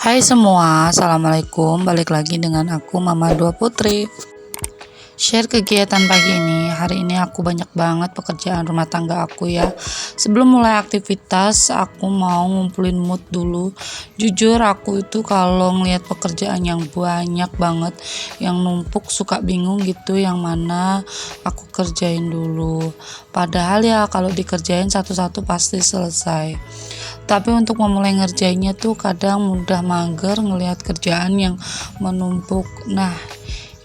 Hai semua, assalamualaikum. Balik lagi dengan aku Mama Dua Putri. Share kegiatan pagi ini. Hari ini aku banyak banget pekerjaan rumah tangga aku ya. Sebelum mulai aktivitas, aku mau ngumpulin mood dulu. Jujur aku itu kalau ngeliat pekerjaan yang banyak banget, yang numpuk suka bingung gitu yang mana aku kerjain dulu. Padahal ya kalau dikerjain satu-satu pasti selesai. Tapi untuk memulai ngerjainnya tuh kadang mudah mager ngelihat kerjaan yang menumpuk. Nah,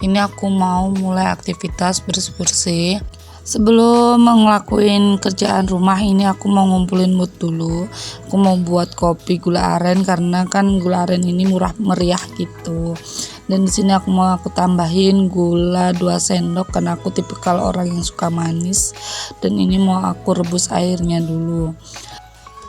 ini aku mau mulai aktivitas bersih-bersih. Sebelum ngelakuin kerjaan rumah ini aku mau ngumpulin mood dulu. Aku mau buat kopi gula aren karena kan gula aren ini murah meriah gitu. Dan di sini aku tambahin gula 2 sendok karena aku tipikal orang yang suka manis. Dan ini mau aku rebus airnya dulu.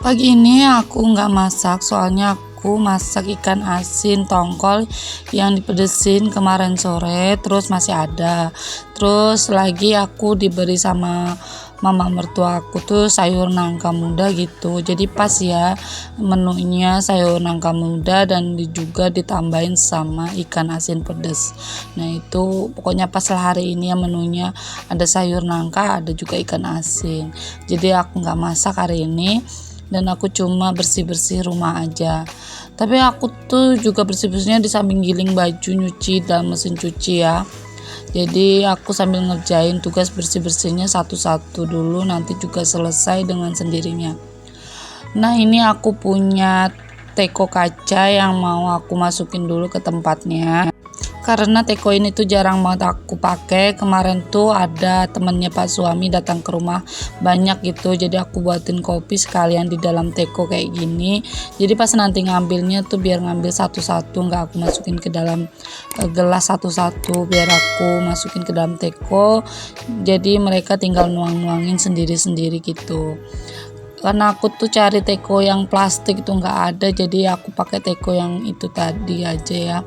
Pagi ini aku nggak masak, soalnya aku masak ikan asin tongkol yang dipedesin kemarin sore, terus masih ada. Terus lagi aku diberi sama mama mertua aku tuh sayur nangka muda gitu. Jadi pas ya menunya sayur nangka muda dan juga ditambahin sama ikan asin pedes. Nah itu pokoknya pas hari ini ya menunya ada sayur nangka, ada juga ikan asin. Jadi aku nggak masak hari ini. Dan aku cuma bersih-bersih rumah aja. Tapi aku tuh juga bersih-bersihnya di samping giling baju nyuci dalam mesin cuci ya. Jadi aku sambil ngerjain tugas bersih-bersihnya satu-satu dulu, nanti juga selesai dengan sendirinya. Nah ini aku punya teko kaca yang mau aku masukin dulu ke tempatnya. Karena teko ini tuh jarang banget aku pakai. Kemarin tuh ada temennya Pak suami datang ke rumah banyak gitu, jadi aku buatin kopi sekalian di dalam teko kayak gini. Jadi pas nanti ngambilnya tuh biar ngambil satu-satu, nggak aku masukin ke dalam gelas satu-satu, biar aku masukin ke dalam teko. Jadi mereka tinggal nuang-nuangin sendiri-sendiri gitu. Karena aku tuh cari teko yang plastik itu nggak ada, jadi aku pakai teko yang itu tadi aja ya.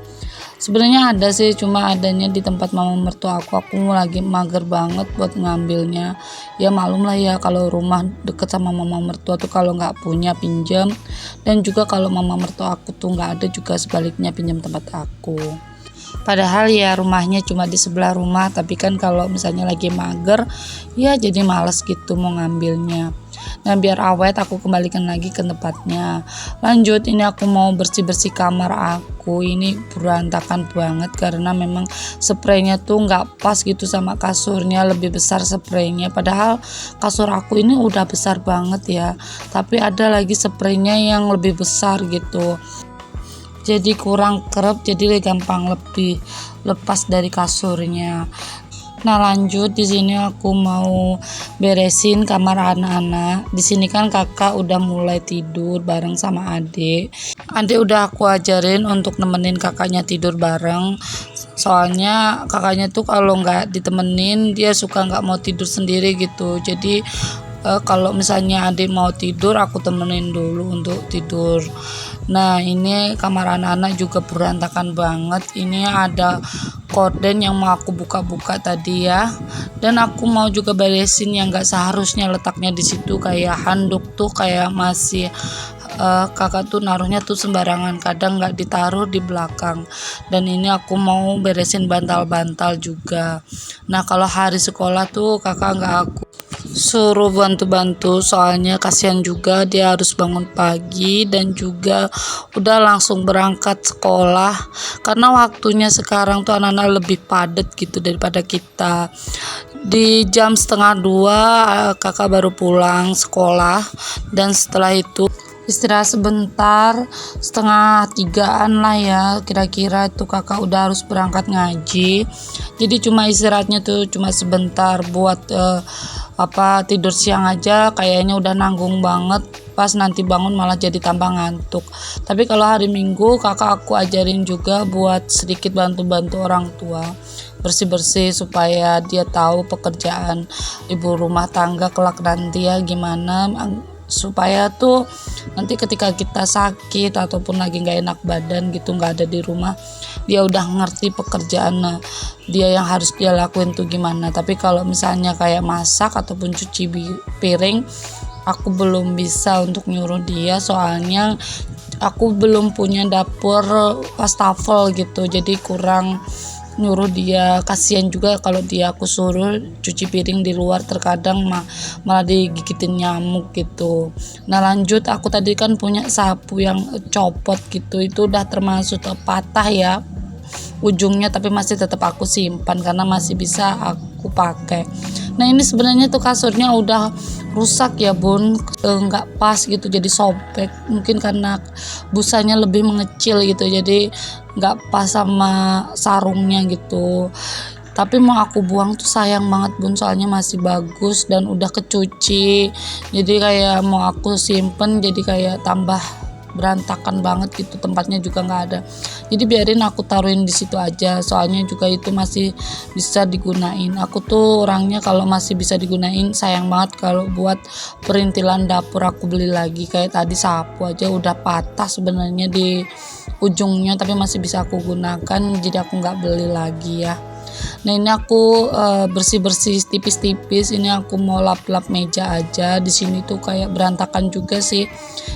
Sebenarnya ada sih, cuma adanya di tempat mama mertua aku lagi mager banget buat ngambilnya. Ya maklum lah ya kalau rumah deket sama mama mertua tuh kalau nggak punya pinjam, dan juga kalau mama mertua aku tuh nggak ada juga sebaliknya pinjam tempat aku. Padahal ya rumahnya cuma di sebelah rumah, tapi kan kalau misalnya lagi mager ya jadi males gitu mau ngambilnya. Nah biar awet aku kembalikan lagi ke tempatnya. Lanjut, ini aku mau bersih-bersih kamar aku. Ini berantakan banget karena memang spraynya tuh nggak pas gitu sama kasurnya, lebih besar spraynya. Padahal kasur aku ini udah besar banget ya, tapi ada lagi spraynya yang lebih besar gitu. Jadi kurang kerap, jadi gampang lebih lepas dari kasurnya. Nah lanjut, di sini aku mau beresin kamar anak-anak. Di sini kan kakak udah mulai tidur bareng sama adik. Adik udah aku ajarin untuk nemenin kakaknya tidur bareng. Soalnya kakaknya tuh kalau nggak ditemenin dia suka nggak mau tidur sendiri gitu. Jadi kalau misalnya adik mau tidur aku temenin dulu untuk tidur. Nah ini kamar anak-anak juga berantakan banget. Ini ada korden yang mau aku buka-buka tadi ya, dan aku mau juga beresin yang nggak seharusnya letaknya di situ, kayak handuk tuh kayak masih kakak tuh naruhnya tuh sembarangan, kadang nggak ditaruh di belakang. Dan ini aku mau beresin bantal-bantal juga. Nah kalau hari sekolah tuh kakak nggak aku suruh bantu-bantu, soalnya kasihan juga dia harus bangun pagi dan juga udah langsung berangkat sekolah, karena waktunya sekarang tuh anak-anak lebih padat gitu daripada kita. Di jam 1:30 kakak baru pulang sekolah, dan setelah itu istirahat sebentar, 2:30 lah ya kira-kira itu kakak udah harus berangkat ngaji. Jadi cuma istirahatnya tuh cuma sebentar buat tidur siang aja, kayaknya udah nanggung banget. Pas nanti bangun malah jadi tambah ngantuk. Tapi kalau hari Minggu kakak aku ajarin juga buat sedikit bantu-bantu orang tua bersih-bersih, supaya dia tahu pekerjaan ibu rumah tangga kelak nanti ya gimana, supaya tuh nanti ketika kita sakit ataupun lagi nggak enak badan gitu, nggak ada di rumah, dia udah ngerti pekerjaan dia yang harus dia lakuin tuh gimana. Tapi kalau misalnya kayak masak ataupun cuci piring, aku belum bisa untuk nyuruh dia, soalnya aku belum punya dapur wastafel gitu, jadi kurang nyuruh dia. Kasihan juga kalau dia aku suruh cuci piring di luar, terkadang malah digigitin nyamuk gitu. Nah lanjut, aku tadi kan punya sapu yang copot gitu, itu udah termasuk patah ya ujungnya, tapi masih tetap aku simpan karena masih bisa aku pakai. Nah ini sebenarnya tuh kasurnya udah rusak ya bun, nggak pas gitu, jadi sobek, mungkin karena busanya lebih mengecil gitu, jadi nggak pas sama sarungnya gitu. Tapi mau aku buang tuh sayang banget bun, soalnya masih bagus dan udah kecuci, jadi kayak mau aku simpen jadi kayak tambah berantakan banget gitu, tempatnya juga nggak ada. Jadi biarin aku taruhin di situ aja, soalnya juga itu masih bisa digunain. Aku tuh orangnya kalau masih bisa digunain sayang banget kalau buat perintilan dapur aku beli lagi. Kayak tadi sapu aja udah patah sebenarnya di ujungnya, tapi masih bisa aku gunakan, jadi aku nggak beli lagi ya. Nah ini aku bersih-bersih tipis-tipis. Ini aku mau lap-lap meja aja. Di sini tuh kayak berantakan juga sih.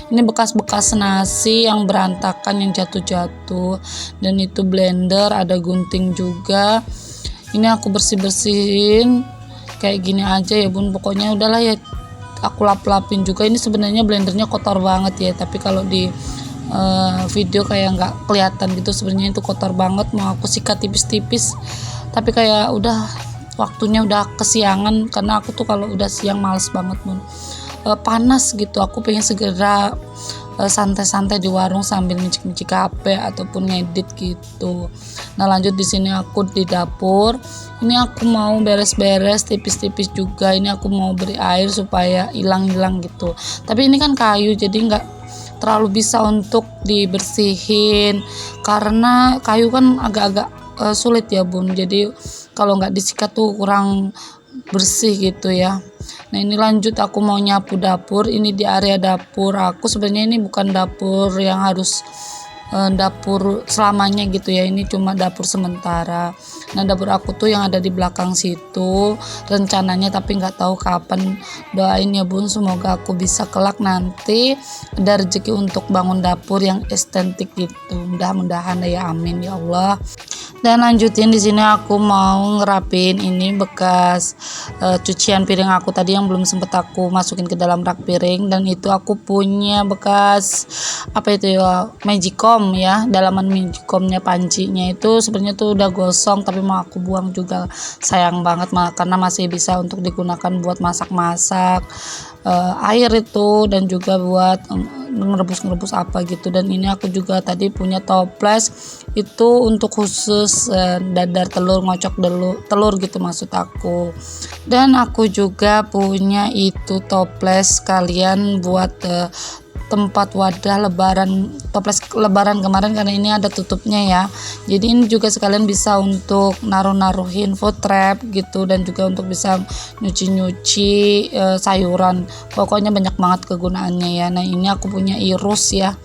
Ini bekas-bekas nasi yang berantakan, yang jatuh-jatuh. Dan itu blender, ada gunting juga. Ini aku bersih-bersihin kayak gini aja ya bun. Pokoknya udahlah ya, aku lap-lapin juga. Ini sebenarnya blendernya kotor banget ya, tapi kalau di video kayak nggak kelihatan gitu, sebenarnya itu kotor banget. Mau aku sikat tipis-tipis, tapi kayak udah waktunya udah kesiangan, karena aku tuh kalau udah siang males banget bun. Panas gitu, aku pengen segera santai-santai di warung sambil micik-micik HP ataupun ngedit gitu. Nah lanjut, di sini aku di dapur. Ini aku mau beres-beres tipis-tipis juga. Ini aku mau beri air supaya hilang-hilang gitu. Tapi ini kan kayu, jadi nggak terlalu bisa untuk dibersihin karena kayu kan agak-agak sulit ya bun, jadi kalau nggak disikat tuh kurang bersih gitu ya. Nah ini lanjut, aku mau nyapu dapur. Ini di area dapur aku, sebenarnya ini bukan dapur yang harus dapur selamanya gitu ya, ini cuma dapur sementara. Nah dapur aku tuh yang ada di belakang situ rencananya, tapi nggak tahu kapan. Doain ya bun, semoga aku bisa kelak nanti ada rezeki untuk bangun dapur yang estetik gitu, mudah-mudahan ya, amin ya Allah. Dan lanjutin di sini aku mau ngerapin ini bekas cucian piring aku tadi yang belum sempet aku masukin ke dalam rak piring. Dan itu aku punya bekas apa itu ya, magicom ya, dalaman magicomnya, pancinya itu sebenarnya tuh udah gosong, tapi mau aku buang juga, sayang banget karena masih bisa untuk digunakan buat masak-masak air itu, dan juga buat ngerebus apa gitu. Dan ini aku juga tadi punya toples itu untuk khusus dadar telur, ngocok telur gitu maksud aku. Dan aku juga punya itu toples kalian buat tempat wadah lebaran, toples lebaran kemarin, karena ini ada tutupnya ya. Jadi ini juga sekalian bisa untuk naruhin food trap gitu, dan juga untuk bisa nyuci sayuran. Pokoknya banyak banget kegunaannya ya. Nah ini aku punya irus ya,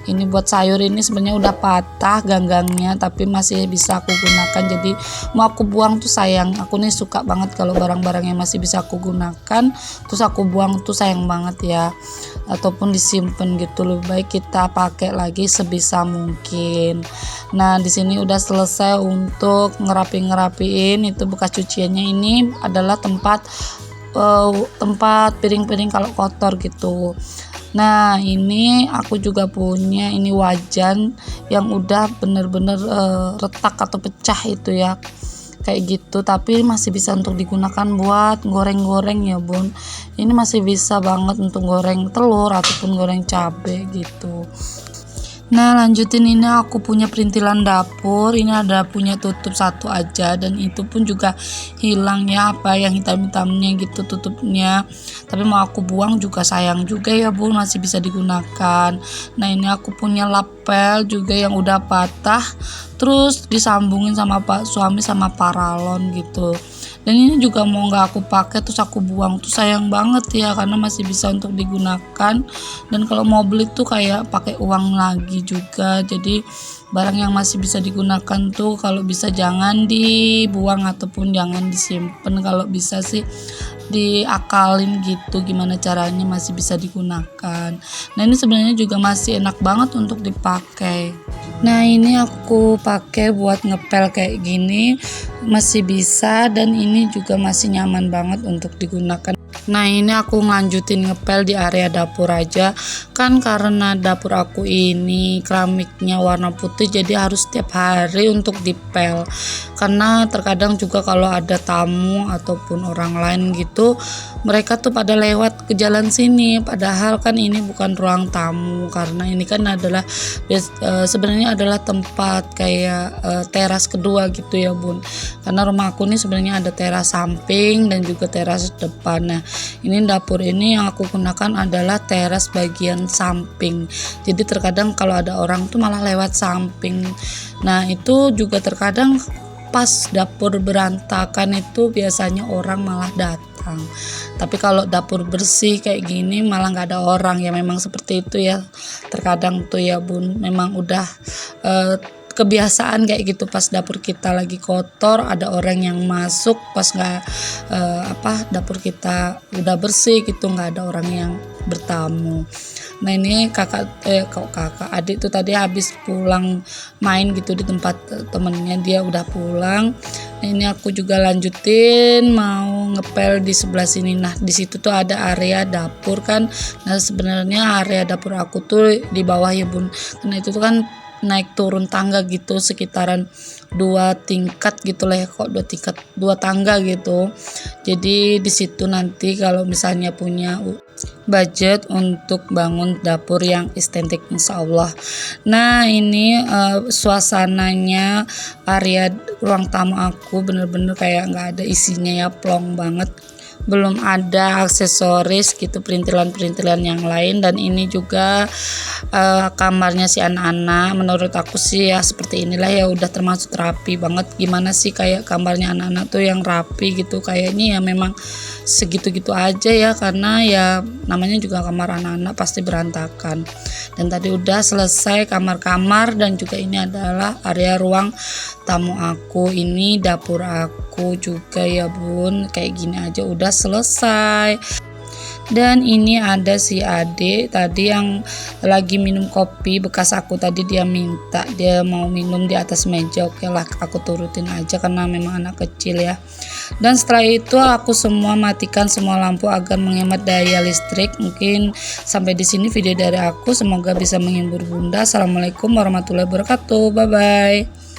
ini buat sayur. Ini sebenarnya udah patah ganggangnya, tapi masih bisa aku gunakan, jadi mau aku buang tuh sayang. Aku nih suka banget kalau barang-barang yang masih bisa aku gunakan terus aku buang tuh sayang banget ya, ataupun disimpan gitu, lebih baik kita pakai lagi sebisa mungkin. Nah di sini udah selesai untuk ngerapiin itu bekas cuciannya. Ini adalah tempat piring-piring kalau kotor gitu. Nah ini aku juga punya ini wajan yang udah bener-bener retak atau pecah itu ya, kayak gitu, tapi masih bisa untuk digunakan buat goreng-goreng ya bun. Ini masih bisa banget untuk goreng telur ataupun goreng cabai gitu. Nah lanjutin, ini aku punya perintilan dapur. Ini ada punya tutup satu aja, dan itu pun juga hilang ya, apa yang hitam-hitamnya gitu tutupnya. Tapi mau aku buang juga sayang juga ya bun, masih bisa digunakan. Nah ini aku punya lapel juga yang udah patah, terus disambungin sama pak suami sama paralon gitu. Dan ini juga mau nggak aku pakai terus aku buang tuh sayang banget ya, karena masih bisa untuk digunakan. Dan kalau mau beli tuh kayak pakai uang lagi juga, jadi barang yang masih bisa digunakan tuh kalau bisa jangan dibuang ataupun jangan disimpan. Kalau bisa sih diakalin gitu gimana caranya masih bisa digunakan. Nah ini sebenarnya juga masih enak banget untuk dipakai. Nah ini aku pakai buat ngepel kayak gini masih bisa, dan ini juga masih nyaman banget untuk digunakan. Nah ini aku ngelanjutin ngepel di area dapur aja kan, karena dapur aku ini keramiknya warna putih jadi harus setiap hari untuk dipel, karena terkadang juga kalau ada tamu ataupun orang lain gitu mereka tuh pada lewat ke jalan sini, padahal kan ini bukan ruang tamu, karena ini kan adalah sebenarnya adalah tempat kayak teras kedua gitu ya bun, karena rumah aku ini sebenarnya ada teras samping dan juga teras depan. Nah ini dapur ini yang aku gunakan adalah teras bagian samping, jadi terkadang kalau ada orang tuh malah lewat samping. Nah itu juga terkadang pas dapur berantakan itu biasanya orang malah datang, tapi kalau dapur bersih kayak gini malah nggak ada orang, ya memang seperti itu ya terkadang tuh ya bun, memang udah kebiasaan kayak gitu. Pas dapur kita lagi kotor ada orang yang masuk, pas nggak dapur kita udah bersih gitu nggak ada orang yang bertamu. Nah ini kakak adik tuh tadi habis pulang main gitu di tempat temennya, dia udah pulang. Nah ini aku juga lanjutin mau ngepel di sebelah sini. Nah di situ tuh ada area dapur kan. Nah sebenarnya area dapur aku tuh di bawah ya bun, karena itu tuh kan naik turun tangga gitu sekitaran 2 tingkat gitu lah ya, kok 2 tangga gitu. Jadi di situ nanti kalau misalnya punya budget untuk bangun dapur yang estetik insya Allah. Nah ini suasananya area ruang tamu aku bener-bener kayak nggak ada isinya ya, plong banget, belum ada aksesoris gitu, perintilan-perintilan yang lain. Dan ini juga kamarnya si anak-anak, menurut aku sih ya seperti inilah ya, udah termasuk rapi banget. Gimana sih kayak kamarnya anak-anak tuh yang rapi gitu, kayaknya ya memang segitu-gitu aja ya, karena ya namanya juga kamar anak-anak pasti berantakan. Dan tadi udah selesai kamar-kamar, dan juga ini adalah area ruang tamu aku, ini dapur aku juga ya bun, kayak gini aja udah selesai. Dan ini ada si adik tadi yang lagi minum kopi bekas aku tadi, dia minta dia mau minum di atas meja. Oke lah aku turutin aja karena memang anak kecil ya. Dan setelah itu aku semua matikan semua lampu agar menghemat daya listrik. Mungkin sampai di sini video dari aku, semoga bisa menghibur bunda. Assalamualaikum warahmatullahi wabarakatuh, bye bye.